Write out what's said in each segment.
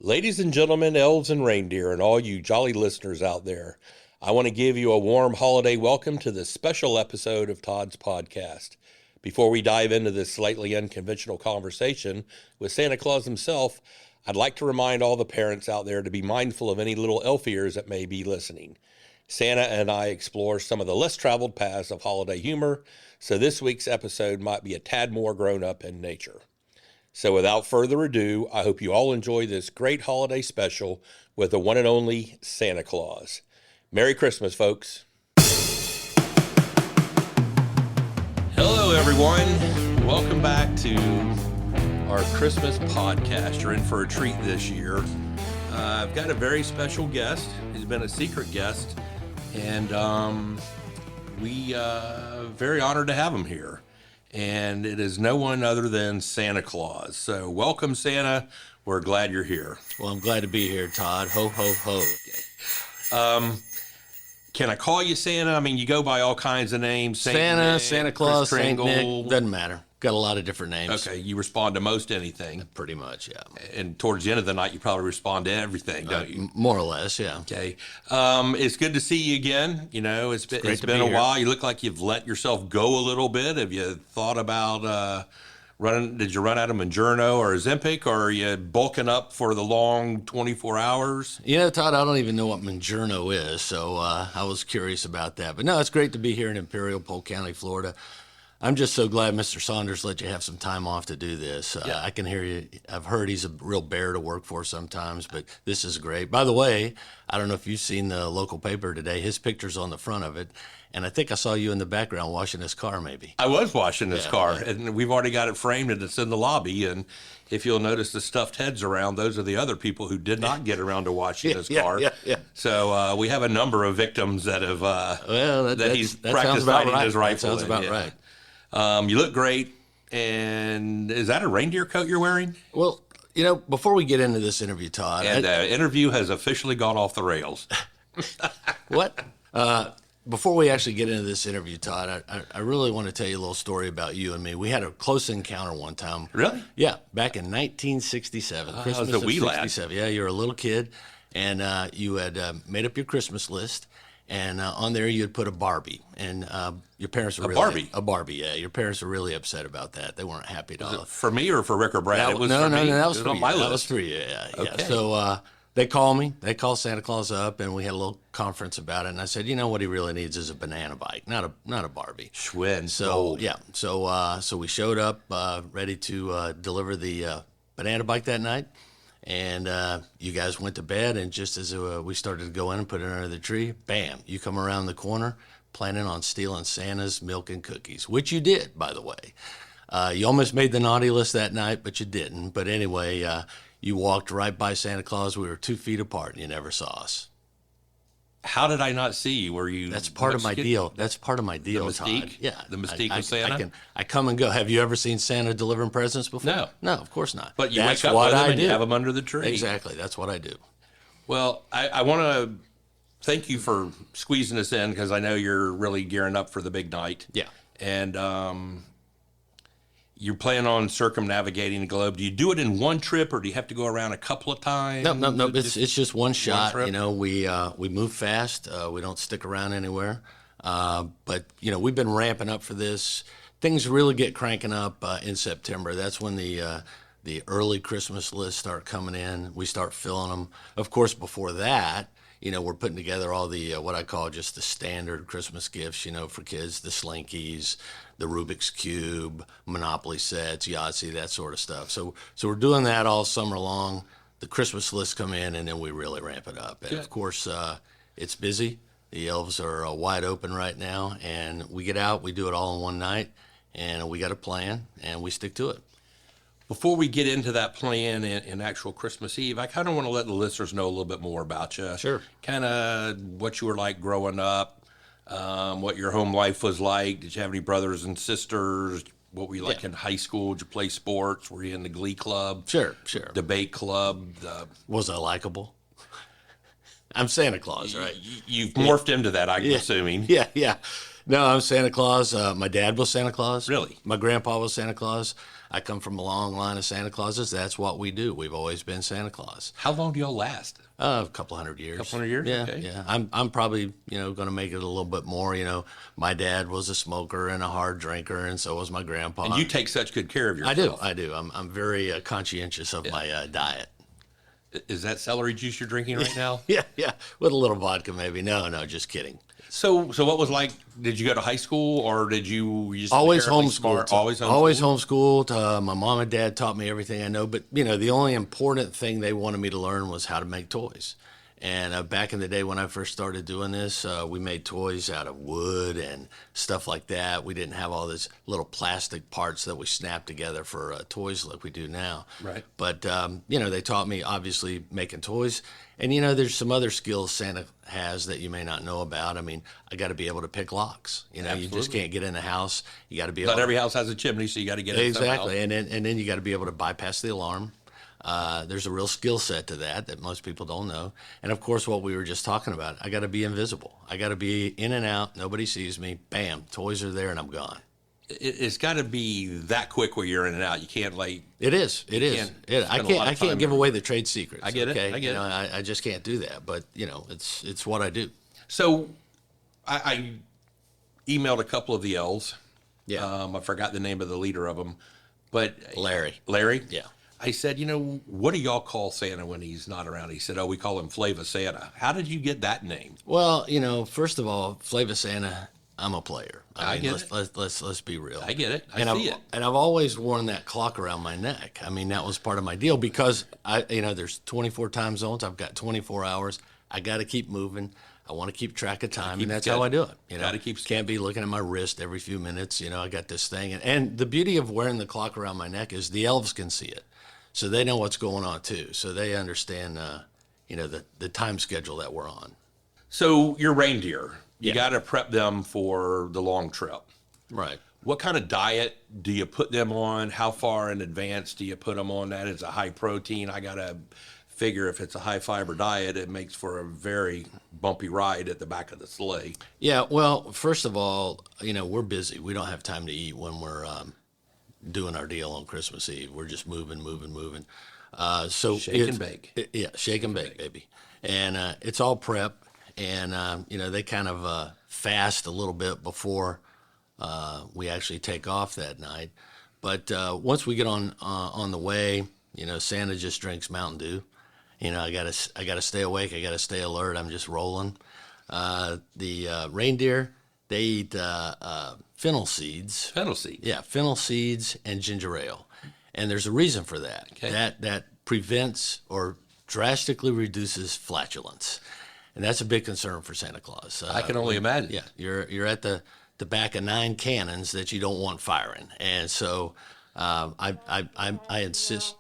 Ladies and gentlemen, elves and reindeer, and all you jolly listeners out there, I want to give you a warm holiday welcome to this special episode of Todd's podcast. Before we dive into this slightly unconventional conversation with Santa Claus himself, I'd like to remind all the parents out there to be mindful of any little elf ears that may be listening. Santa and I explore some of the less traveled paths of holiday humor, so this week's episode might be a tad more grown up in nature. So without further ado, I hope you all enjoy this great holiday special with the one and only Santa Claus. Merry Christmas, folks. Hello, everyone. Welcome back to our Christmas podcast. You're in for a treat this year. I've got a very special guest. He's been a secret guest, and we very honored to have him here. And it is no one other than Santa Claus. So welcome, Santa. We're glad you're here. Well, I'm glad to be here, Todd. Ho, ho, ho. Can I call you Santa? I mean, you go by all kinds of names. Santa, Nick, Santa Claus, Kris Saint Kringle. Nick, doesn't matter. Got a lot of different names. Okay, you respond to most anything. Pretty much, yeah. And towards the end of the night, you probably respond to everything, don't you? More or less, yeah. Okay. It's good to see you again. You know, it's been a while. You look like you've let yourself go a little bit. Have you thought about did you run out of Mangiano or Ozempic, or are you bulking up for the long 24 hours? You know, Todd, I don't even know what Mangiano is, so I was curious about that. But no, it's great to be here in Imperial, Polk County, Florida. I'm just so glad Mr. Saunders let you have some time off to do this. Yeah. I can hear you. I've heard he's a real bear to work for sometimes, but this is great. By the way, I don't know if you've seen the local paper today. His picture's on the front of it, and I think I saw you in the background washing his car maybe. I was washing his car, yeah. and we've already got it framed, and it's in the lobby. And if you'll notice the stuffed heads around, those are the other people who did not get around to washing his car. Yeah. So we have a number of victims that have that he's practiced hiding his rifle. That sounds about right. You look great. And is that a reindeer coat you're wearing? Well, you know, before we get into this interview, Todd. And the interview has officially gone off the rails. What? Before we actually get into this interview, Todd, I really want to tell you a little story about you and me. We had a close encounter one time. Really? Yeah, back in 1967. Christmas I was a wee of lad. 67. Yeah, you were a little kid, and you had made up your Christmas list, and on there you had put a Barbie, and your parents were A Barbie, yeah. Your parents were really upset about that. They weren't happy at all. For me or for Rick or Brad? No, that was for you. My list. That was for you, yeah. Okay. Yeah. So they call me. They call Santa Claus up, and we had a little conference about it. And I said, you know what he really needs is a banana bike, not a Barbie. Schwinn. So gold. yeah, so we showed up ready to deliver the banana bike that night, and you guys went to bed. And just as we started to go in and put it under the tree, bam! You come around the corner, planning on stealing Santa's milk and cookies, which you did, by the way. You almost made the naughty list that night, but you didn't. But anyway, you walked right by Santa Claus. We were 2 feet apart, and you never saw us. How did I not see you? Were you? That's part of my deal. That's part of my deal, The mystique? Todd. Yeah. The mystique of Santa? I come and go. Have you ever seen Santa delivering presents before? No. No, of course not. But you That's wake up what with them I and do. you have them under the tree. Exactly. That's what I do. Well, I want to thank you for squeezing us in, because I know you're really gearing up for the big night. Yeah. And you're planning on circumnavigating the globe. Do you do it in one trip, or do you have to go around a couple of times? No. It's just one shot. trip? You know, we move fast. We don't stick around anywhere. But you know, we've been ramping up for this. Things really get cranking up in September. That's when the early Christmas lists start coming in. We start filling them. Of course, before that, you know, we're putting together all the what I call just the standard Christmas gifts, you know, for kids, the Slinkies, the Rubik's Cube, Monopoly sets, Yahtzee, that sort of stuff. So we're doing that all summer long. The Christmas lists come in, and then we really ramp it up. And, of course, it's busy. The elves are wide open right now, and we get out. We do it all in one night, and we got a plan, and we stick to it. Before we get into that plan in actual Christmas Eve, I kind of want to let the listeners know a little bit more about you. Sure. Kind of what you were like growing up, what your home life was like. Did you have any brothers and sisters? What were you like in high school? Did you play sports? Were you in the Glee Club? Sure. Debate club? Was I likable? I'm Santa Claus, right? You've morphed into that, I'm assuming. Yeah. No, I'm Santa Claus. My dad was Santa Claus. Really? My grandpa was Santa Claus. I come from a long line of Santa Clauses. That's what we do. We've always been Santa Claus. How long do y'all last? A couple hundred years. Couple hundred years? Yeah, Okay. yeah. I'm probably going to make it a little bit more. My dad was a smoker and a hard drinker, and so was my grandpa. And you take such good care of yourself. I do. I'm very conscientious of my diet. Is that celery juice you're drinking right now? Yeah, with a little vodka maybe. No, just kidding. So what was like? Did you go to high school, or did you just Always inherently homeschooled. smart? Always homeschooled. Always homeschooled. My mom and dad taught me everything I know. But the only important thing they wanted me to learn was how to make toys. And back in the day when I first started doing this, we made toys out of wood and stuff like that. We didn't have all these little plastic parts that we snap together for toys like we do now. Right. But, they taught me, obviously, making toys. And, there's some other skills Santa has that you may not know about. I mean, I got to be able to pick locks. You just Absolutely. can't get in a house. You got to be able Not every house has a chimney, so you got to get it somehow. Exactly. And then you got to be able to bypass the alarm. There's a real skill set to that most people don't know. And of course, what we were just talking about, I got to be invisible. I got to be in and out. Nobody sees me. Bam, toys are there and I'm gone. It's got to be that quick where you're in and out. You can't It is. I can't give away the trade secrets. I get it. Okay? I get it. I just can't do that. But it's what I do. So, I emailed a couple of the elves. Yeah. I forgot the name of the leader of them, but Larry. Yeah. I said, what do y'all call Santa when he's not around? He said, we call him Flava Santa. How did you get that name? Well, first of all, Flava Santa, I'm a player. I get it. Let's be real. I get it. I see it. And I've always worn that clock around my neck. I mean, that was part of my deal because there's 24 time zones. I've got 24 hours. I got to keep moving. I want to keep track of time, and that's how I do it. Gotta keep Can't be looking at my wrist every few minutes. I got this thing, and the beauty of wearing the clock around my neck is the elves can see it, so they know what's going on too. So they understand, the time schedule that we're on. So your reindeer, you Yeah. got to prep them for the long trip. Right. What kind of diet do you put them on? How far in advance do you put them on that? It's a high protein. I got to figure if it's a high fiber diet, it makes for a very bumpy ride at the back of the sleigh. Yeah, well, first of all, we're busy. We don't have time to eat when we're doing our deal on Christmas Eve. We're just moving. So Shake and bake. Shake and bake, baby. And it's all prep. And, they kind of fast a little bit before we actually take off that night. But once we get on the way, Santa just drinks Mountain Dew. I gotta stay awake. I gotta stay alert. I'm just rolling. The reindeer, they eat fennel seeds. Fennel seeds. Yeah, fennel seeds and ginger ale, and there's a reason for that. Okay. That prevents or drastically reduces flatulence, and that's a big concern for Santa Claus. I can only imagine. Yeah, you're at the back of 9 cannons that you don't want firing, and so I insist.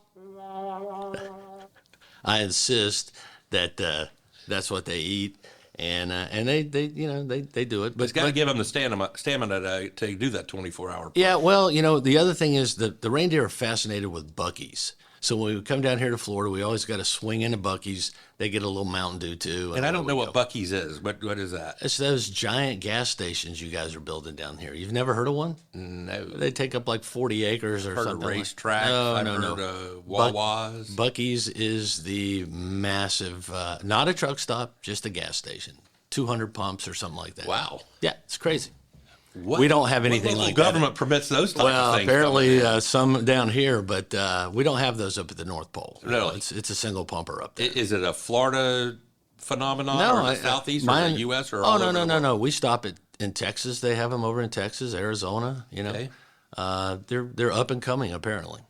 I insist that that's what they eat, and they do it. But it's got to give them the stamina to do that 24-hour. Yeah, well, the other thing is the reindeer are fascinated with Buc-ee's. So when we come down here to Florida, we always got to swing into Buc-ee's. They get a little Mountain Dew too. And I don't know what Buc-ee's is. What is that? It's those giant gas stations you guys are building down here. You've never heard of one? No. They take up like 40 acres or Heard something. of racetrack. No. I've heard of Wawa's. Buc-ee's is the massive, not a truck stop, just a gas station. 200 pumps or something like that. Wow. Yeah, it's crazy. We don't have anything like that. Government permits those types Well, of things. apparently some down here, but we don't have those up at the North Pole. Really? It's a single pumper up there. Is it a Florida phenomenon or the Southeast or the U.S. or all over the world? No. We stop in Texas. They have them over in Texas, Arizona. Okay. They're up and coming apparently.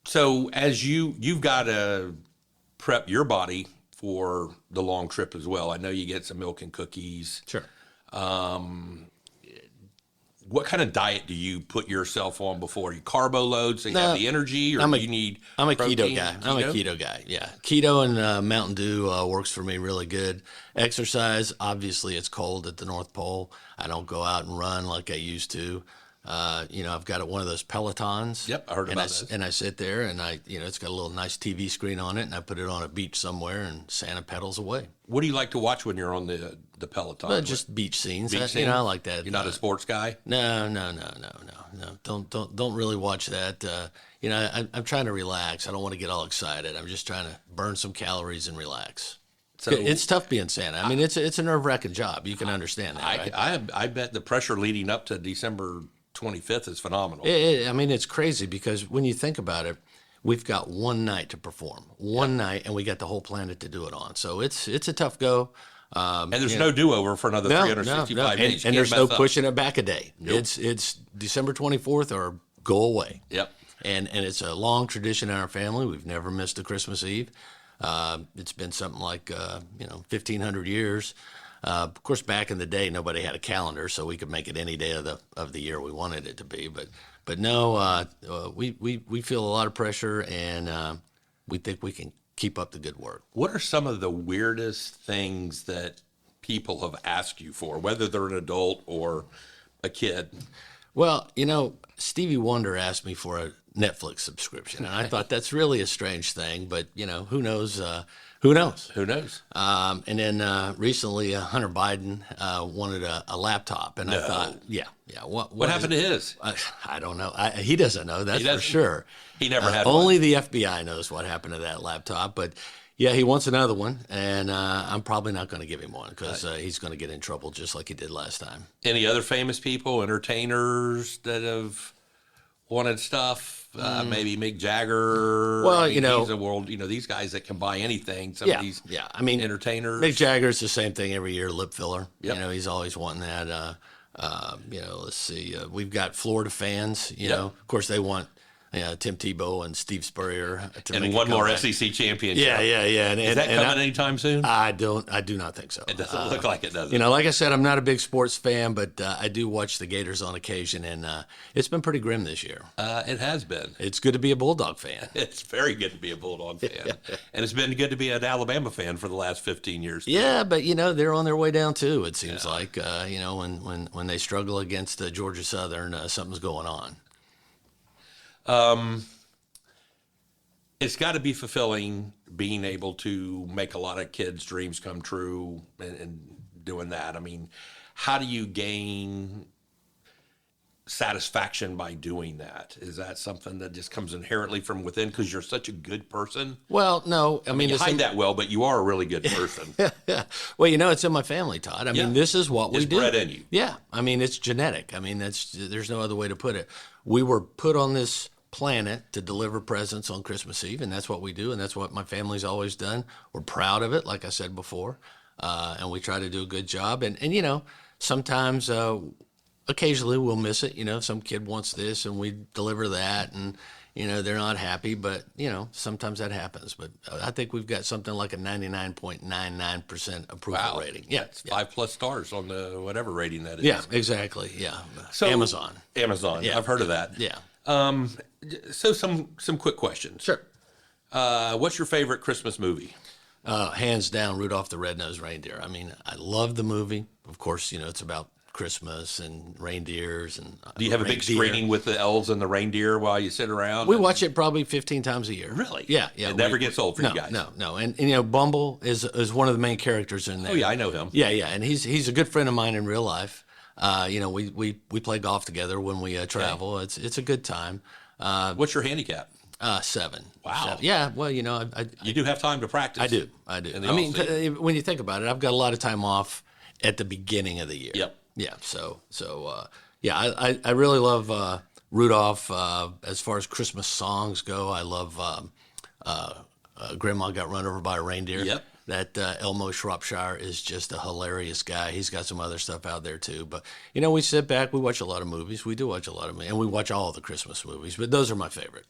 So as you've got to prep your body for the long trip as well. I know you get some milk and cookies. Sure. What kind of diet do you put yourself on before you carbo load so you have the energy, or do you need I'm a protein? keto guy. I'm a keto guy. Yeah, keto and Mountain Dew works for me really good. Exercise, obviously, it's cold at the North Pole. I don't go out and run like I used to. I've got one of those Pelotons. Yep, I heard about those. And I sit there, and it's got a little nice TV screen on it, and I put it on a beach somewhere, and Santa pedals away. What do you like to watch when you're on the Peloton? But just beach scenes. Scenes? I like that. You're not a sports guy? No. Don't really watch that. I'm trying to relax. I don't want to get all excited. I'm just trying to burn some calories and relax. So it's tough being Santa. I mean, it's a nerve-wracking job. You can understand that, right? I bet the pressure leading up to December 25th is phenomenal. It's crazy because when you think about it, we've got one night to perform, night, and we got the whole planet to do it on. So it's a tough go. And there's no do-over for another 365 days. And there's no pushing it back a day. Nope. It's December 24th or go away. Yep. And it's a long tradition in our family. We've never missed a Christmas Eve. It's been something like 1,500 years. Of course, back in the day, nobody had a calendar, so we could make it any day of the year we wanted it to be. But no, we feel a lot of pressure, and we think we can keep up the good work. What are some of the weirdest things that people have asked you for, whether they're an adult or a kid? Well, Stevie Wonder asked me for a Netflix subscription, and I thought that's really a strange thing, but who knows? Who knows? Who knows? And then recently, Hunter Biden wanted a laptop, and I thought, what happened to his? I don't know. He doesn't know, that's for sure. He never had only one. the FBI knows what happened to that laptop, but yeah, he wants another one, and I'm probably not going to give him one because he's going to get in trouble just like he did last time. Any other famous people, entertainers that have wanted stuff? Maybe Mick Jagger. Well, he's a world. These guys that can buy anything. Some of these, entertainers. Mick Jagger's the same thing every year. Lip filler. Yep. He's always wanting that. Let's see. We've got Florida fans. Of course, they want Tim Tebow and Steve Spurrier to and one more SEC championship. Yeah. Is that coming anytime soon? I do not think so. It doesn't look like it, does it? Like I said, I'm not a big sports fan, but I do watch the Gators on occasion, and it's been pretty grim this year. It has been. It's good to be a Bulldog fan. It's very good to be a Bulldog fan. And it's been good to be an Alabama fan for the last 15 years. Too. Yeah, but, they're on their way down, too, it seems like. When they struggle against Georgia Southern, something's going on. It's got to be fulfilling being able to make a lot of kids' dreams come true and doing that. I mean, how do you gain satisfaction by doing that? Is that something that just comes inherently from within because you're such a good person? Well, no. I mean, you hide that well, but you are a really good person. Well, it's in my family, Todd. I mean, this is what we do. It's bred in you. Yeah. I mean, it's genetic. I mean, there's no other way to put it. We were put on this planet to deliver presents on Christmas Eve, and that's what we do, and that's what my family's always done. We're proud of it, like I said before, and we try to do a good job. And sometimes, occasionally we'll miss it. Some kid wants this, and we deliver that, and they're not happy, but sometimes that happens. But I think we've got something like a 99.99% approval rating. Yeah, it's 5+ stars on the whatever rating that is. Yeah, exactly. Yeah, so, Amazon. Yeah. I've heard of that. Yeah. So some quick questions. Sure. What's your favorite Christmas movie? Hands down, Rudolph the Red-Nosed Reindeer. I mean, I love the movie. Of course, it's about Christmas and reindeers. And do you have a big screening with the elves and the reindeer while you sit around? We watch it probably 15 times a year. Really? Yeah. It never gets old for you guys. No. And Bumble is one of the main characters in there. Oh yeah, I know him. Yeah, and he's a good friend of mine in real life. We play golf together when we travel. Okay. It's a good time. What's your handicap? 7. Wow. 7. Yeah. Well, you do have time to practice. I do. I mean, when you think about it, I've got a lot of time off at the beginning of the year. Yep. Yeah. So I really love Rudolph. As far as Christmas songs go, I love Grandma Got Run Over by a Reindeer. Yep. That Elmo Shropshire is just a hilarious guy. He's got some other stuff out there too. But we sit back, we watch a lot of movies. We do watch a lot of movies, and we watch all the Christmas movies. But those are my favorite.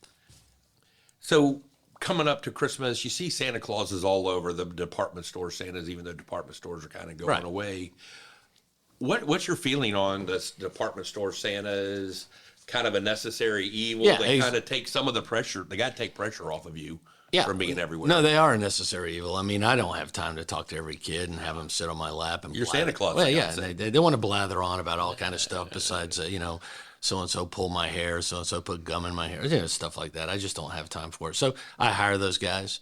So coming up to Christmas, you see Santa Claus is all over the department store Santas, even though department stores are kind of going away. What's your feeling on this department store Santa is kind of a necessary evil? Yeah, they kind of take some of the pressure. They got to take pressure off of you. From being everywhere. No, they are a necessary evil. I mean, I don't have time to talk to every kid and have them sit on my lap and You're Santa Claus. Well, yeah, they want to blather on about all kind of stuff besides, so-and-so pull my hair, so-and-so put gum in my hair, you know, stuff like that. I just don't have time for it. So I hire those guys.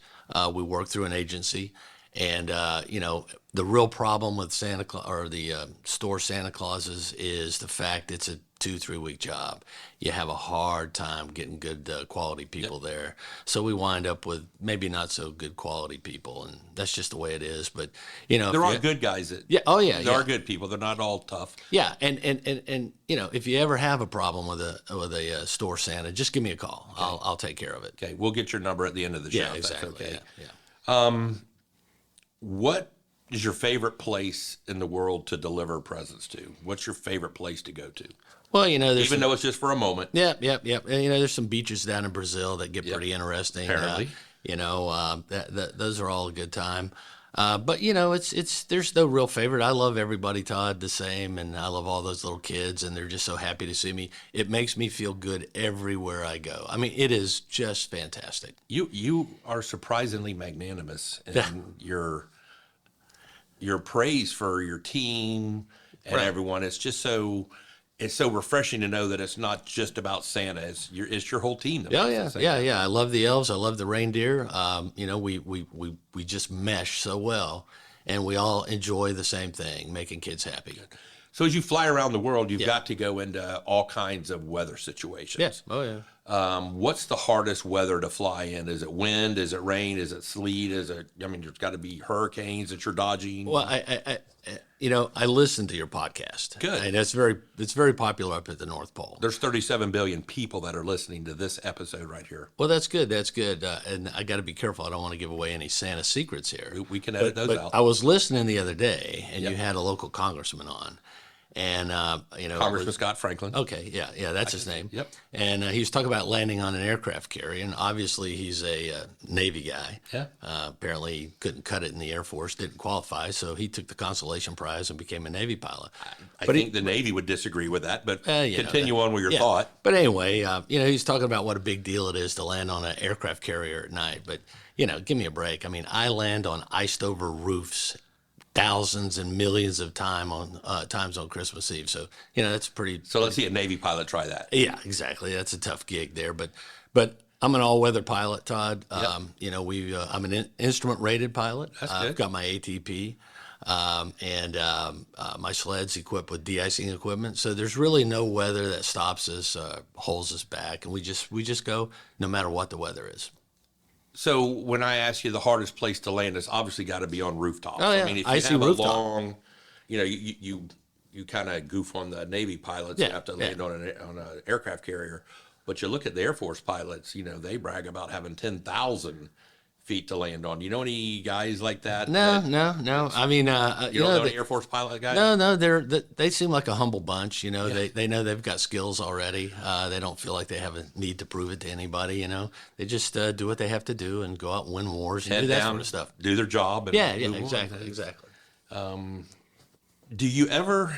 We work through an agency. And, you know, the real problem with Santa Claus or the store Santa Clauses is the fact it's a 2-3 week job. You have a hard time getting good quality people there. So we wind up with maybe not so good quality people. And that's just the way it is. But, you know, There are good guys that, yeah. Oh, yeah. there are good people. They're not all tough. Yeah. And, you know, if you ever have a problem with a store Santa, just give me a call. Okay. I'll take care of it. Okay. We'll get your number at the end of the show. Yeah, exactly. That's okay. Yeah. What is your favorite place in the world to deliver presents to? What's your favorite place to go to? Well, you know, even though it's just for a moment. Yeah. And, you know, there's some beaches down in Brazil that get pretty interesting. Apparently. You know, those are all a good time. But you know, there's no real favorite. I love everybody, Todd, the same, and I love all those little kids, and they're just so happy to see me. It makes me feel good everywhere I go. I mean, it is just fantastic. You are surprisingly magnanimous in your praise for your team and everyone. It's just so refreshing to know that it's not just about Santa. It's your whole team. Yeah. I love the elves. I love the reindeer. You know, we just mesh so well, and we all enjoy the same thing, making kids happy. So as you fly around the world, you've got to go into all kinds of weather situations. Yes. Oh yeah. What's the hardest weather to fly in? Is it wind? Is it rain? Is it sleet? I mean, there's got to be hurricanes that you're dodging. Well, you know, I listen to your podcast. Good. And it's very popular up at the North Pole. There's 37 billion people that are listening to this episode right here. Well, that's good. That's good. And I got to be careful. I don't want to give away any Santa secrets here. We can edit those out. I was listening the other day, and you had a local congressman on. And, you know, Congressman Scott Franklin. Okay. Yeah. That's his name. Yep. And he was talking about landing on an aircraft carrier. And obviously he's a Navy guy. Yeah. Apparently he couldn't cut it in the Air Force, didn't qualify. So he took the consolation prize and became a Navy pilot. I think the Navy would disagree with that, but continue on with your thought. But anyway, you know, he's talking about what a big deal it is to land on an aircraft carrier at night. But, you know, give me a break. I mean, I land on iced over roofs thousands and millions of times on Christmas Eve. So, you know, that's pretty. So let's see a Navy pilot try that. Yeah, exactly. That's a tough gig there. But I'm an all-weather pilot, Todd. Yep. You know, I'm an instrument-rated pilot. That's good. I've got my ATP. And my sled's equipped with de-icing equipment. So there's really no weather that stops us, holds us back. And we just go no matter what the weather is. So when I ask you the hardest place to land, it's obviously got to be on rooftops. Oh, yeah. I mean, if you Icy have a rooftop. long, you know, you kind of goof on the Navy pilots. You have to land on an aircraft carrier. But you look at the Air Force pilots, you know, they brag about having 10,000 feet to land on. You know any guys like that? No. I mean, you don't know any Air Force pilot guys? No, they seem like a humble bunch. You know, they know they've got skills already. They don't feel like they have a need to prove it to anybody. You know, they just do what they have to do and go out and win wars and do that sort of stuff. Do their job. And Exactly. Do you ever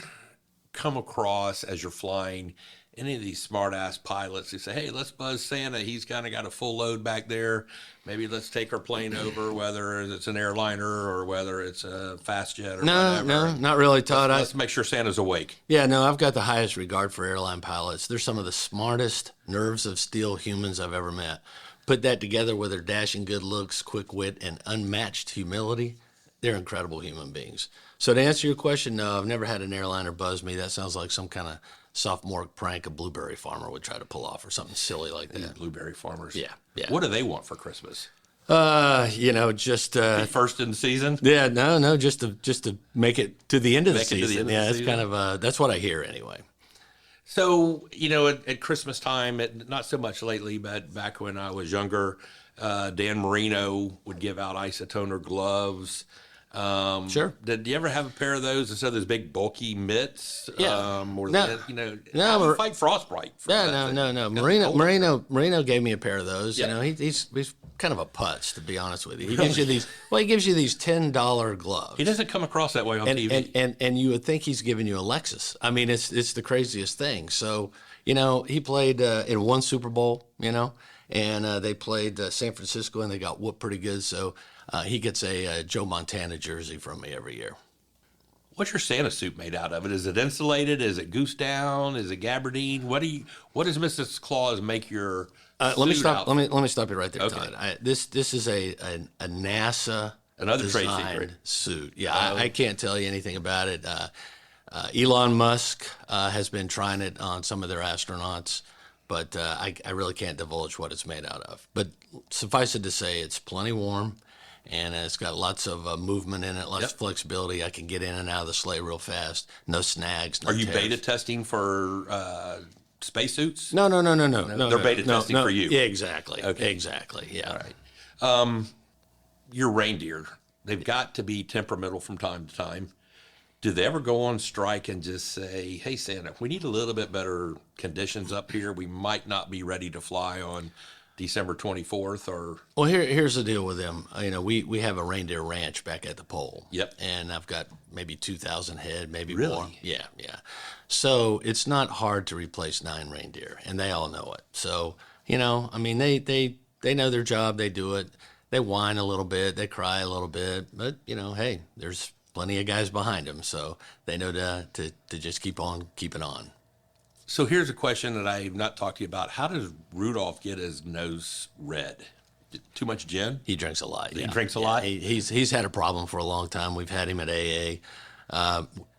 come across as you're flying any of these smart-ass pilots who say, hey, let's buzz Santa. He's kind of got a full load back there. Maybe let's take our plane over, whether it's an airliner or whether it's a fast jet or whatever. No, not really, Todd. Let's make sure Santa's awake. Yeah, no, I've got the highest regard for airline pilots. They're some of the smartest, nerves of steel humans I've ever met. Put that together with their dashing good looks, quick wit, and unmatched humility. They're incredible human beings. So to answer your question, no, I've never had an airliner buzz me. That sounds like some kind of sophomore prank a blueberry farmer would try to pull off or something silly like that. Blueberry farmers. Yeah. What do they want for Christmas? You know, just Be first in the season? Yeah, no, just to make it to the end of the season. It's kind of that's what I hear anyway. So, you know, at Christmas time, not so much lately, but back when I was younger, Dan Marino would give out isotoner gloves. Sure. Did you ever have a pair of those instead of those big bulky mitts? Yeah. How fight frostbite? No. Marino gave me a pair of those. Yeah. You know, he's kind of a putz, to be honest with you. He gives you these. Well, he gives you these $10 gloves. He doesn't come across that way on TV. And you would think he's giving you a Lexus. I mean, it's the craziest thing. So, you know, he played in one Super Bowl. You know, and they played San Francisco, and they got whooped pretty good. So. He gets a Joe Montana jersey from me every year. What's your Santa suit made out of? Is it insulated? Is it goose down? Is it gabardine? What does Mrs. Claus make your Let me suit stop. out? Let me stop you right there, Okay. Todd. This is a NASA Another trade designed secret. suit. Yeah, I can't tell you anything about it. Elon Musk has been trying it on some of their astronauts, but I really can't divulge what it's made out of. But suffice it to say, it's plenty warm, and it's got lots of movement in it, lots of flexibility. I can get in and out of the sleigh real fast. No snags. No Are you tears. beta testing for spacesuits? No. They're beta testing for you. Yeah, exactly. Okay. Exactly. Yeah. All right. Your reindeer, they've got to be temperamental from time to time. Do they ever go on strike and just say, hey, Santa, we need a little bit better conditions up here. We might not be ready to fly on December 24th or... Well, here's the deal with them. We have a reindeer ranch back at the pole. Yep. And I've got maybe 2,000 head, maybe Really? more. Yeah. So it's not hard to replace 9 reindeer, and they all know it. So, they know their job. They do it. They whine a little bit. They cry a little bit. But, hey, there's plenty of guys behind them, so they know to just keep on keeping on. So here's a question that I've not talked to you about. How does Rudolph get his nose red? Too much gin? He drinks a lot. He yeah. drinks a Yeah, lot? He's had a problem for a long time. We've had him at AA.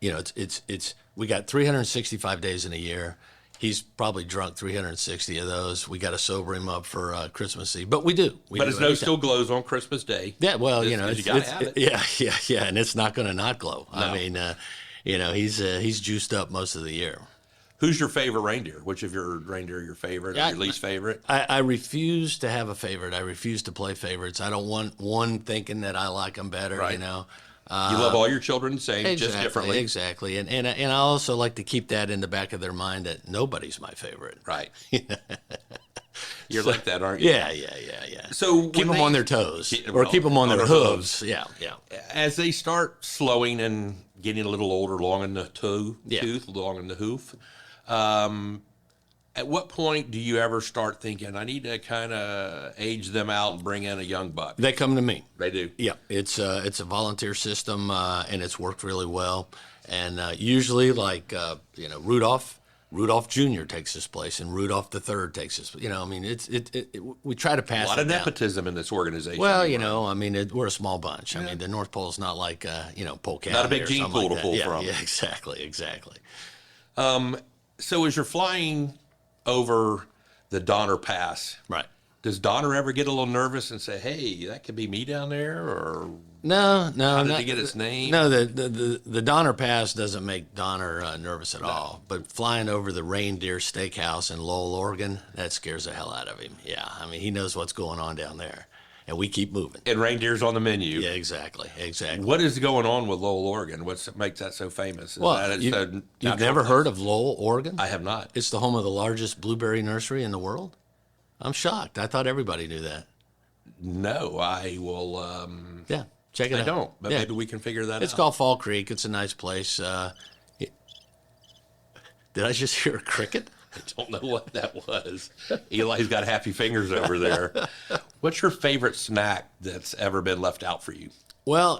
It's we got 365 days in a year. He's probably drunk 360 of those. We got to sober him up for Christmas Eve, but we do. But his nose still glows on Christmas Day. Yeah, well, you gotta have it. Yeah, and it's not going to not glow. No. I mean, he's juiced up most of the year. Who's your favorite reindeer? Which of your reindeer your favorite or your least favorite? I refuse to have a favorite. I refuse to play favorites. I don't want one thinking that I like them better. Right. You love all your children the same, exactly, just differently. Exactly. And I also like to keep that in the back of their mind that nobody's my favorite. Right. You're like that, aren't you? Yeah. So keep them on their toes Keep or keep them on their hooves. Yeah. As they start slowing and getting a little older, long in the Yeah. tooth, long in the hoof, at what point do you ever start thinking, I need to kind of age them out and bring in a young buck? They come to me. They do. Yeah, it's a volunteer system, and it's worked really well. And usually, like Rudolph Jr. takes his place, and Rudolph the Third takes his. We try to pass A lot it of down. nepotism in this organization. Well, we're a small bunch. I mean, the North Pole's not like Polk County. Not a big or gene something pool like to pull that. from. Yeah, exactly. So as you're flying over the Donner Pass, Right. does Donner ever get a little nervous and say, hey, that could be me down there? Or No. how did he get its name? No, the Donner Pass doesn't make Donner nervous at all. But flying over the Reindeer Steakhouse in Lowell, Oregon, that scares the hell out of him. Yeah, I mean, he knows what's going on down there. And we keep moving. And reindeer's on the menu. Yeah, exactly. What is going on with Lowell, Oregon? What makes that so famous? Is Well, that it's a you've natural never place? heard of Lowell, Oregon? I have not. It's the home of the largest blueberry nursery in the world? I'm shocked. I thought everybody knew that. No, I will. Yeah, check it out. I don't, but Yeah. maybe we can figure that It's out. called Fall Creek. It's a nice place. Did I just hear a cricket? I don't know what that was. Eli's got happy fingers over there. What's your favorite snack that's ever been left out for you? Well,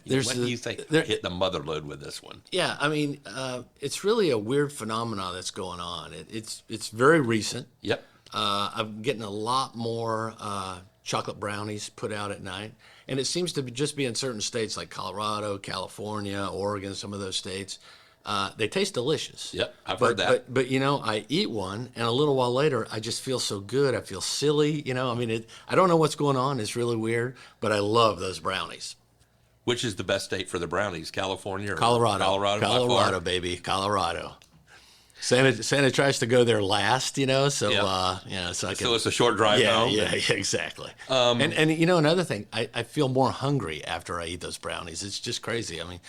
there's What do you think? there- Hit the mother load with this one. Yeah, I mean, it's really a weird phenomenon that's going on. It's very recent. Yep. I'm getting a lot more chocolate brownies put out at night, and it seems to just be in certain states like Colorado, California, Oregon, some of those states. They taste delicious. Yep, I've heard that. But I eat one, and a little while later, I just feel so good. I feel silly. I mean, I don't know what's going on. It's really weird, but I love those brownies. Which is the best state for the brownies, California or Colorado, by far? baby, Colorado. Santa tries to go there last, so Yep. so I can. So it's a short drive home. Yeah, exactly. And another thing, I feel more hungry after I eat those brownies. It's just crazy. I mean,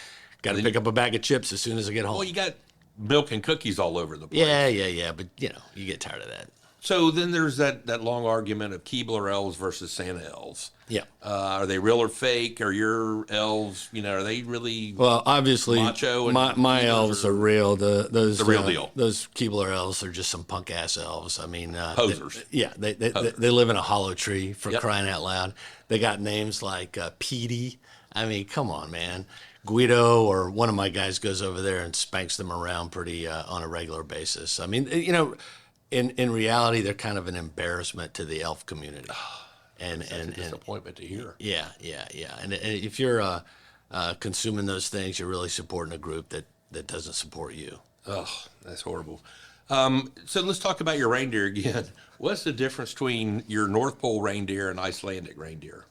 got to pick up a bag of chips as soon as I get home. Well, you got milk and cookies all over the place. Yeah, but you get tired of that. So then there's that long argument of Keebler elves versus Santa elves. Yeah. Are they real or fake? Are your elves, are they really Well, obviously, macho? And my elves are real. Those the real deal. Those Keebler elves are just some punk ass elves. I mean, Posers. They live in a hollow tree for Yep. crying out loud. They got names like Petey. I mean, come on, man. Guido or one of my guys goes over there and spanks them around pretty on a regular basis. I mean, in reality, they're kind of an embarrassment to the elf community. And disappointment to hear. Yeah. And if you're consuming those things, you're really supporting a group that doesn't support you. Oh, that's horrible. So let's talk about your reindeer again. What's the difference between your North Pole reindeer and Icelandic reindeer?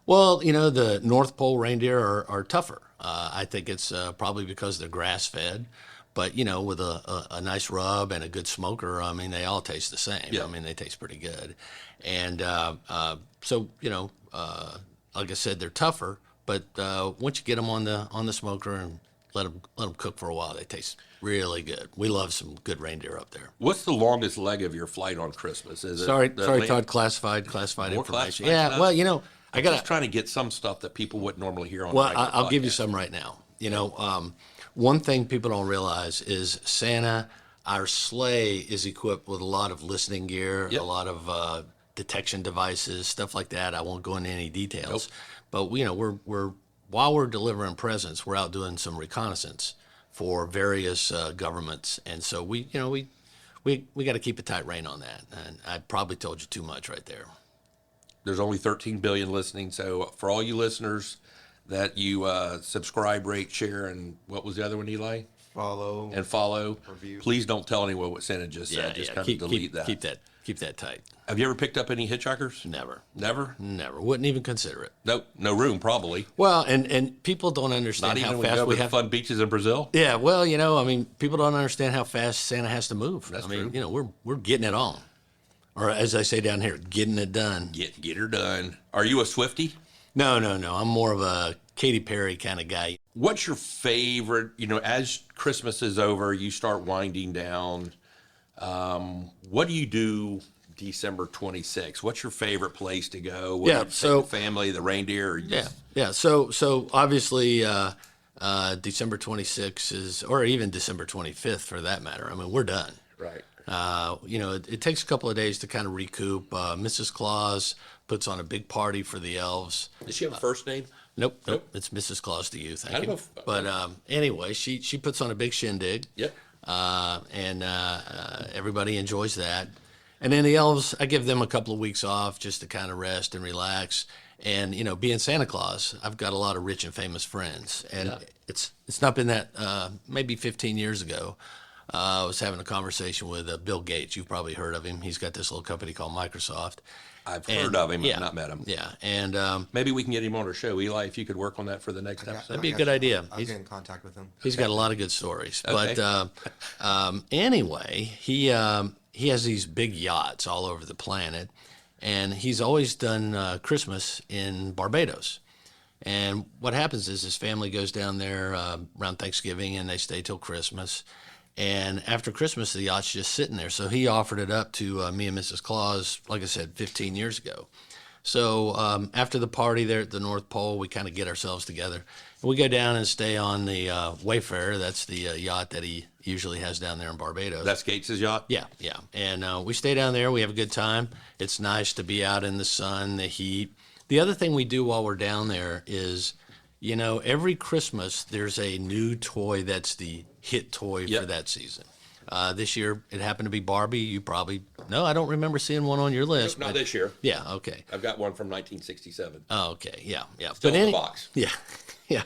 Well, the North Pole reindeer are tougher. I think it's probably because they're grass-fed. But, with a nice rub and a good smoker, I mean, they all taste the same. Yeah. I mean, they taste pretty good. And so, like I said, they're tougher. But once you get them on the smoker and let them cook for a while, they taste really good. We love some good reindeer up there. What's the longest leg of your flight on Christmas? Is Sorry, it Todd. Classified More information. classified Yeah, stuff? well, I got just trying to get some stuff that people wouldn't normally hear on. Well, the regular I'll give you podcast. some right now. One thing people don't realize is Santa, our sleigh is equipped with a lot of listening gear, Yep. a lot of detection devices, stuff like that. I won't go into any details, but we're while we're delivering presents, we're out doing some reconnaissance for various governments, and so we got to keep a tight rein on that. And I probably told you too much right there. There's only 13 billion listening, so for all you listeners that you subscribe, rate, share, and what was the other one, Eli? Follow. Review. Please don't tell anyone what Santa just said. Just kind of delete that. Keep that tight. Have you ever picked up any hitchhikers? Never. Never? Wouldn't even consider it. Nope. No room, probably. Well, and people don't understand Not even how when we fast go we to have. fun beaches in Brazil. Yeah, well, I mean, people don't understand how fast Santa has to move. That's I mean, true. we're getting it on, or as I say down here, getting it done. Get her done. Are you a Swiftie? No. I'm more of a Katy Perry kind of guy. What's your favorite? As Christmas is over, you start winding down. What do you do December 26th? What's your favorite place to go? What Yeah, do you so- take the family, the reindeer. Or Yeah. So obviously, December 26th is, or even December 25th for that matter. I mean, we're done. Right. It takes a couple of days to kind of recoup. Mrs. Claus puts on a big party for the elves. Does she have a first name? Nope. It's Mrs. Claus to you. I Thank don't you. know if- But anyway, she puts on a big shindig. Yep. And everybody enjoys that. And then the elves, I give them a couple of weeks off just to kind of rest and relax. And being Santa Claus, I've got a lot of rich and famous friends, and it's not been that maybe 15 years ago. I was having a conversation with Bill Gates. You've probably heard of him. He's got this little company called Microsoft. I've heard of him. I've not met him. Yeah, and Maybe we can get him on our show. Eli, if you could work on that for the next episode. that'd be a good idea. I'll get in contact with him. He's got a lot of good stories. Okay. But anyway, he has these big yachts all over the planet, and he's always done Christmas in Barbados. And what happens is his family goes down there around Thanksgiving, and they stay till Christmas. And after Christmas, the yacht's just sitting there. So he offered it up to me and Mrs. Claus, like I said, 15 years ago. So after the party there at the North Pole, we kind of get ourselves together. And we go down and stay on the Wayfarer. That's the yacht that he usually has down there in Barbados. That's Gates' yacht? Yeah. And we stay down there. We have a good time. It's nice to be out in the sun, the heat. The other thing we do while we're down there is, every Christmas there's a new toy that's the hit toy Yep. for that season. This year it happened to be Barbie. You probably I don't remember seeing one on your list. Not but- this year. Yeah. Okay. I've got one from 1967. Oh, okay. Yeah. Still in the box. Yeah.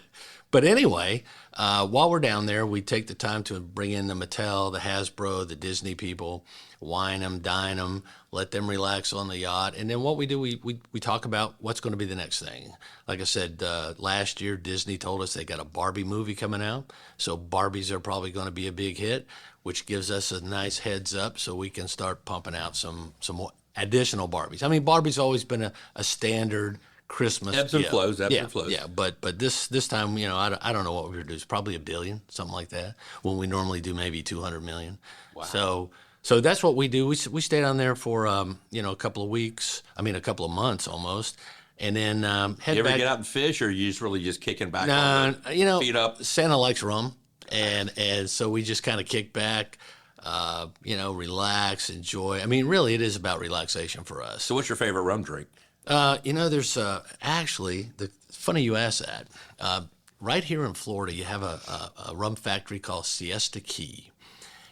But anyway, while we're down there, we take the time to bring in the Mattel, the Hasbro, the Disney people, wine them, dine them, let them relax on the yacht. And then what we do, we talk about what's going to be the next thing. Like I said, last year, Disney told us they got a Barbie movie coming out. So Barbies are probably going to be a big hit, which gives us a nice heads up so we can start pumping out some more additional Barbies. I mean, Barbie's always been a standard Christmas Ebbs and gift. flows, ebbs and flows. Yeah, but this time, I don't know what we would do. It's probably $1 billion, something like that, when we normally do maybe 200 million. Wow. So that's what we do. We stay down there for a couple of weeks. I mean, a couple of months almost, and then head You ever back. get out and fish, or are you just really just kicking back? No, on the feet up? Santa likes rum, and so we just kind of kick back, relax, enjoy. I mean, really, it is about relaxation for us. So what's your favorite rum drink? There's actually, funny you ask that. right here in Florida, you have a rum factory called Siesta Key.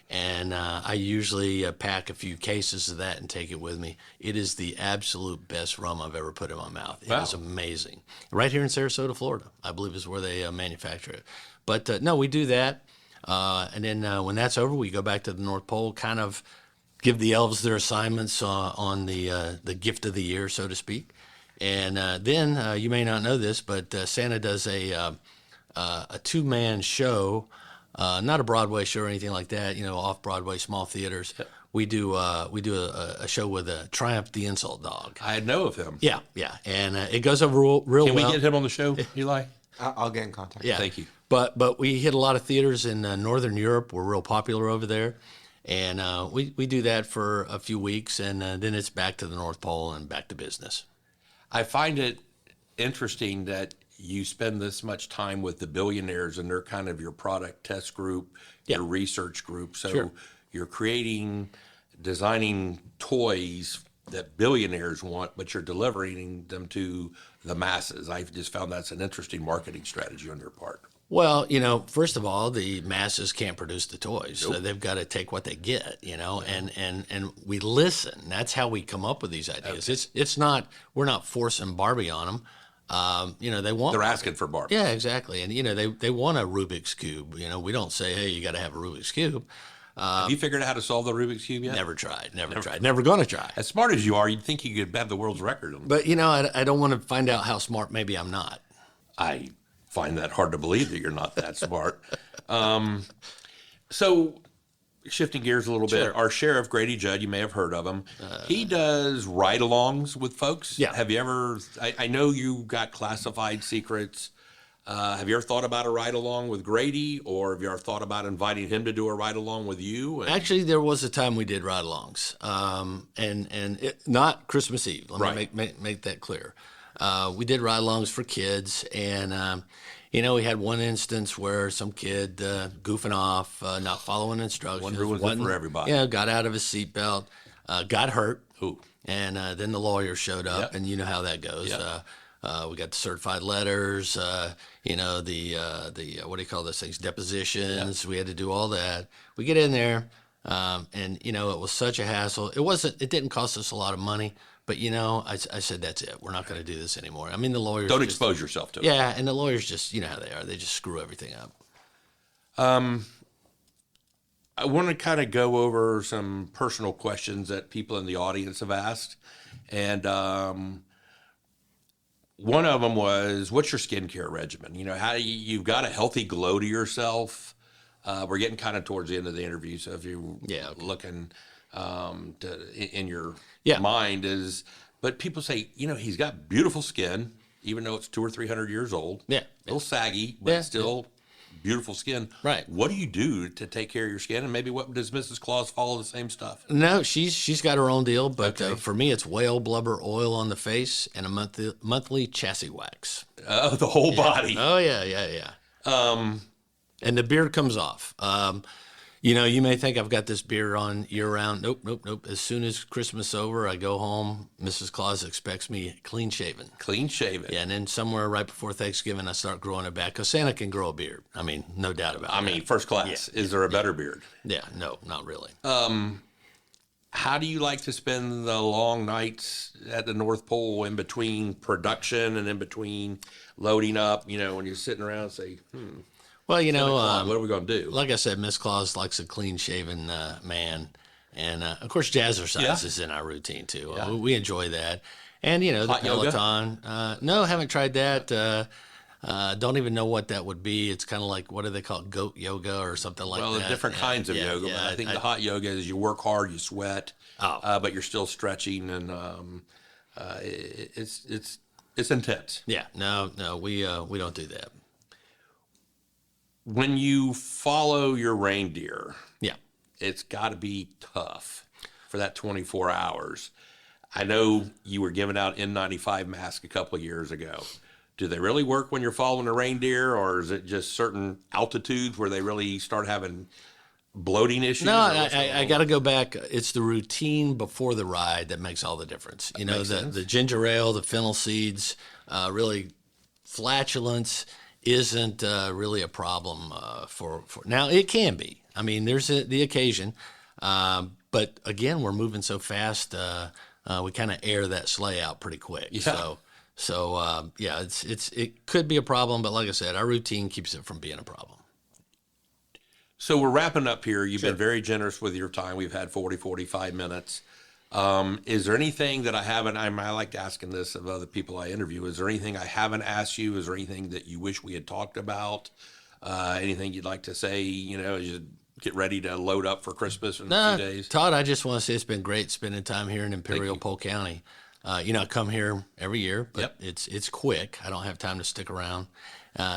And I usually pack a few cases of that and take it with me. It is the absolute best rum I've ever put in my mouth. It is amazing. Right here in Sarasota, Florida, I believe is where they manufacture it. But no, we do that. And then when that's over, we go back to the North Pole, kind of give the elves their assignments on the gift of the year, so to speak. And then you may not know this, but Santa does a two-man show. Not a Broadway show or anything like that, off Broadway, small theaters. We do a show with Triumph the Insult Dog. I know of him. Yeah, and it goes over real well. Can we get him on the show, Eli? I'll get in contact. Yeah, thank you. But we hit a lot of theaters in Northern Europe. We're real popular over there, and we do that for a few weeks, and then it's back to the North Pole and back to business. I find it interesting that you spend this much time with the billionaires and they're kind of your product test group, your research group. So you're designing toys that billionaires want, but you're delivering them to the masses. I've just found that's an interesting marketing strategy on your part. Well, first of all, the masses can't produce the toys, so they've got to take what they get, and we listen. That's how we come up with these ideas. Okay. It's not, we're not forcing Barbie on them. They're asking for Barbie. Yeah, exactly. And, they want a Rubik's Cube. We don't say, hey, you got to have a Rubik's Cube. Have you figured out how to solve the Rubik's Cube yet? Never tried. Never going to try. As smart as you are, you'd think you could have the world's record. But, I don't want to find out how smart maybe I'm not. I find that hard to believe that you're not that smart. So shifting gears a little bit, our sheriff, Grady Judd, you may have heard of him. He does ride-alongs with folks. Yeah. Have you ever, I know you got classified secrets. Have you ever thought about a ride-along with Grady, or have you ever thought about inviting him to do a ride-along with you? Actually, there was a time we did ride-alongs, and not Christmas Eve. Let me make that clear. We did ride-alongs for kids, and we had one instance where some kid goofing off, not following instructions. One ruins it for everybody. Yeah, got out of his seatbelt, got hurt. Ooh. And then the lawyer showed up, and you know how that goes. Yep. We got the certified letters, the what do you call those things? Depositions. Yep. We had to do all that. We get in there, and it was such a hassle. It didn't cost us a lot of money. But, I said, that's it. We're not going to do this anymore. I mean, the lawyers... Don't expose yourself to it. Yeah, and the lawyers just, how they are. They just screw everything up. I want to kind of go over some personal questions that people in the audience have asked. And one of them was, what's your skincare regimen? How you've got a healthy glow to yourself. We're getting kind of towards the end of the interview, so if you're looking... in your mind is, but people say, he's got beautiful skin, even though it's 200 or 300 years old. Yeah. A little saggy, but still beautiful skin. Right. What do you do to take care of your skin? And maybe what does Mrs. Claus follow the same stuff? No, she's got her own deal, but for me, it's whale blubber oil on the face and a monthly chassis wax. Oh, the whole body. Oh, yeah. And the beard comes off. You may think I've got this beard on year-round. Nope. As soon as Christmas is over, I go home. Mrs. Claus expects me clean-shaven. Clean-shaven. Yeah, and then somewhere right before Thanksgiving, I start growing it back, because Santa can grow a beard. I mean, no doubt about it. I mean, first class. Yeah. Is there a better beard? Yeah, no, not really. How do you like to spend the long nights at the North Pole in between production and in between loading up, when you're sitting around and say, Well, what are we going to do? Like I said, Miss Claus likes a clean-shaven man. And, of course, jazzercise is in our routine, too. Yeah. We enjoy that. And, the Peloton. No, haven't tried that. Don't even know what that would be. It's kind of like, what do they call it, goat yoga or something like that? Well, different kinds of yoga. But I think the hot yoga is you work hard, you sweat, but you're still stretching, and it's intense. Yeah, no, we don't do that. When you follow your reindeer, it's got to be tough for that 24 hours. I know you were giving out N95 masks a couple of years ago. Do they really work when you're following a reindeer, or is it just certain altitudes where they really start having bloating issues? No, I got to go back. It's the routine before the ride that makes all the difference. The ginger ale, the fennel seeds, really flatulence, isn't really a problem for now. It can be. I mean, there's the occasion, but again, we're moving so fast. We kind of air that sleigh out pretty quick. Yeah. So it could be a problem, but like I said, our routine keeps it from being a problem. So we're wrapping up here. You've been very generous with your time. We've had 45 minutes. Is there anything that I haven't, I like asking this of other people I interview, is there anything I haven't asked you? Is there anything that you wish we had talked about? Anything you'd like to say, as you get ready to load up for Christmas in a few days? Todd, I just want to say it's been great spending time here in Imperial Polk County. I come here every year, but it's quick. I don't have time to stick around.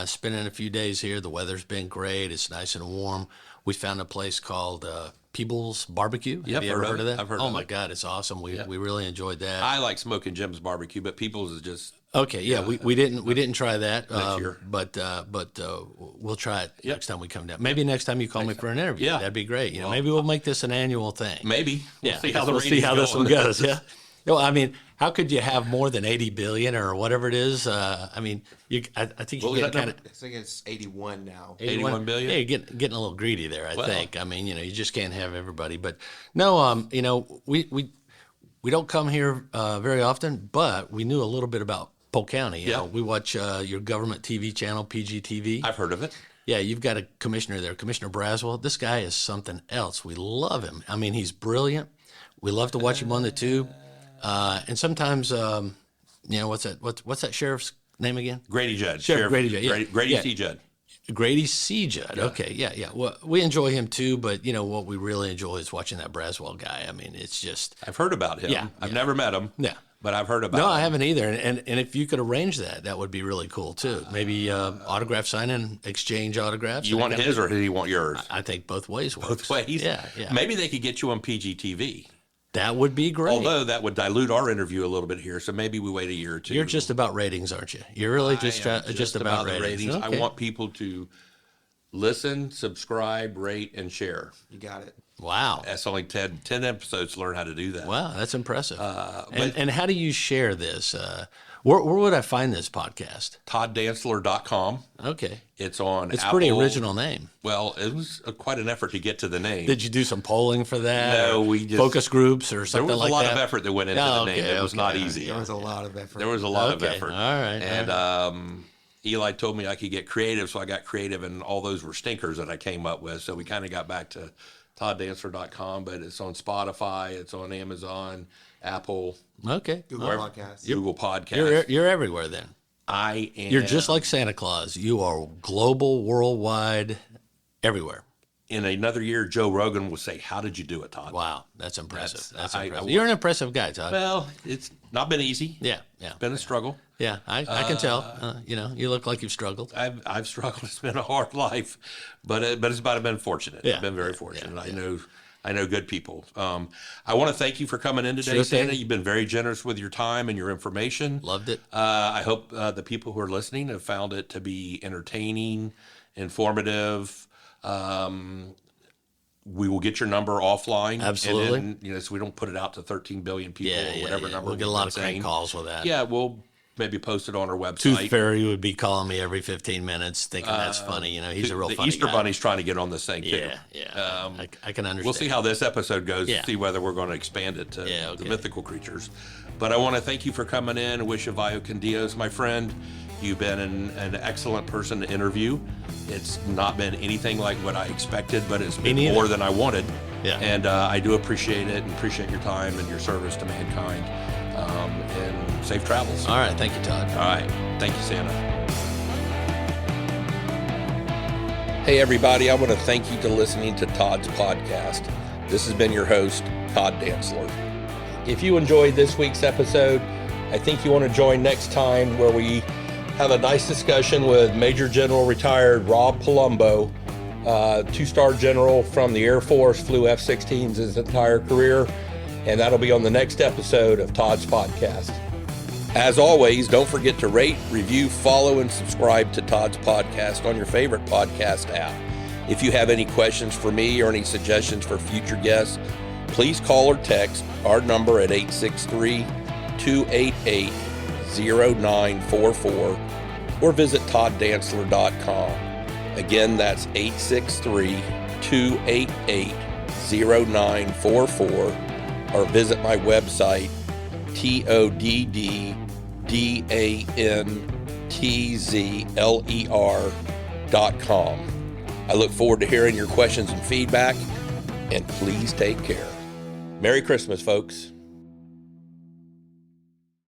Spending a few days here, the weather's been great. It's nice and warm. We found a place called Peebles Barbecue. Have you ever heard of that? I've heard of it. Oh my God, it's awesome. We really enjoyed that. I like Smoking Jim's barbecue, but People's is just okay. Yeah, we didn't try that next year, but we'll try it next time we come down. Maybe next time you call me for an interview. Yeah, that'd be great. Maybe we'll make this an annual thing. Maybe. We'll see how this one goes. Yeah. No, I mean, how could you have more than 80 billion or whatever it is? I mean, I think you get kind of. I think it's 81 now. 81 billion. Yeah, you're getting a little greedy there. I think. I mean, you just can't have everybody. But no, we don't come here very often, but we knew a little bit about Polk County. You know, we watch your government TV channel, PGTV. I've heard of it. Yeah, you've got a commissioner there, Commissioner Braswell. This guy is something else. We love him. I mean, he's brilliant. We love to watch him on the tube. And sometimes, what's that sheriff's name again? Grady Judd. Sheriff Grady Judd. Yeah. Grady C. Judd. Grady C. Judd. Yeah. Okay, yeah. Well, we enjoy him too, but what we really enjoy is watching that Braswell guy. I mean, it's just. I've heard about him. Yeah. I've never met him. Yeah. But I've heard about him. No, I haven't either. And if you could arrange that would be really cool too. Maybe autograph signing, exchange autographs. You want his or does he want yours? I think both ways works. Both ways? Yeah. Maybe they could get you on PGTV. That would be great. Although that would dilute our interview a little bit here, so maybe we wait a year or two. You're just about ratings, aren't you? You're really just about ratings. Okay. I want people to listen, subscribe, rate, and share. You got it. Wow. That's only 10 episodes to learn how to do that. Wow, that's impressive. And how do you share this? Where would I find this podcast? ToddDansler.com. Okay. It's on It's a Apple. pretty original name. Well, it was quite an effort to get to the name. Did you do some polling for that? No, we just. Focus groups or something like that? There was a lot of effort that went into the name. It was not easy. There was a lot of effort. There was a lot of effort. All right. And Eli told me I could get creative, so I got creative, and all those were stinkers that I came up with. So we kind of got back to ToddDansler.com, but it's on Spotify, it's on Amazon, Apple, Okay. Google Podcasts. Google Podcasts. You're everywhere then. I am. You're just like Santa Claus. You are global, worldwide, everywhere. In another year, Joe Rogan will say, "How did you do it, Todd?" Wow, that's impressive. That's I- impressive. You're an impressive guy, Todd. Well, it's not been easy. Yeah. It's been a struggle. Yeah, I can tell. You look like you've struggled. I've struggled. It's been a hard life, but it's about been fortunate. Yeah. I've been very fortunate. Yeah. I know good people. I want to thank you for coming in today, Sure Santa. thing. You've been very generous with your time and your information. Loved it. I hope the people who are listening have found it to be entertaining, informative. We will get your number offline. Absolutely. And so we don't put it out to 13 billion people or whatever number. We'll get a lot of crank calls with that. Yeah, we'll maybe post it on our website. Tooth Fairy would be calling me every 15 minutes thinking that's funny. He's a real the funny Easter guy. Bunny's trying to get on this thing too. Yeah. I can understand. We'll see how this episode goes, Yeah. see whether we're going to expand it to okay. the mythical creatures. But I want to thank you for coming in and wish you Vayo con Dios, my friend. You've been an excellent person to interview. It's not been anything like what I expected, but it's been more than I wanted. Yeah. And I do appreciate it and appreciate your time and your service to mankind. And safe travels. All right. Thank you, Todd. All right. Thank you, Santa. Hey, everybody. I want to thank you for listening to Todd's podcast. This has been your host, Todd Dansler. If you enjoyed this week's episode, I think you want to join next time where we have a nice discussion with Major General retired Rob Palumbo, two-star general from the Air Force, flew F-16s his entire career, and that'll be on the next episode of Todd's podcast. As always, don't forget to rate, review, follow, and subscribe to Todd's podcast on your favorite podcast app. If you have any questions for me or any suggestions for future guests, please call or text our number at 863-288-0944 or visit todddansler.com. Again, that's 863-288-0944, or visit my website, todddantzler.com. I look forward to hearing your questions and feedback, and please take care. Merry Christmas, folks.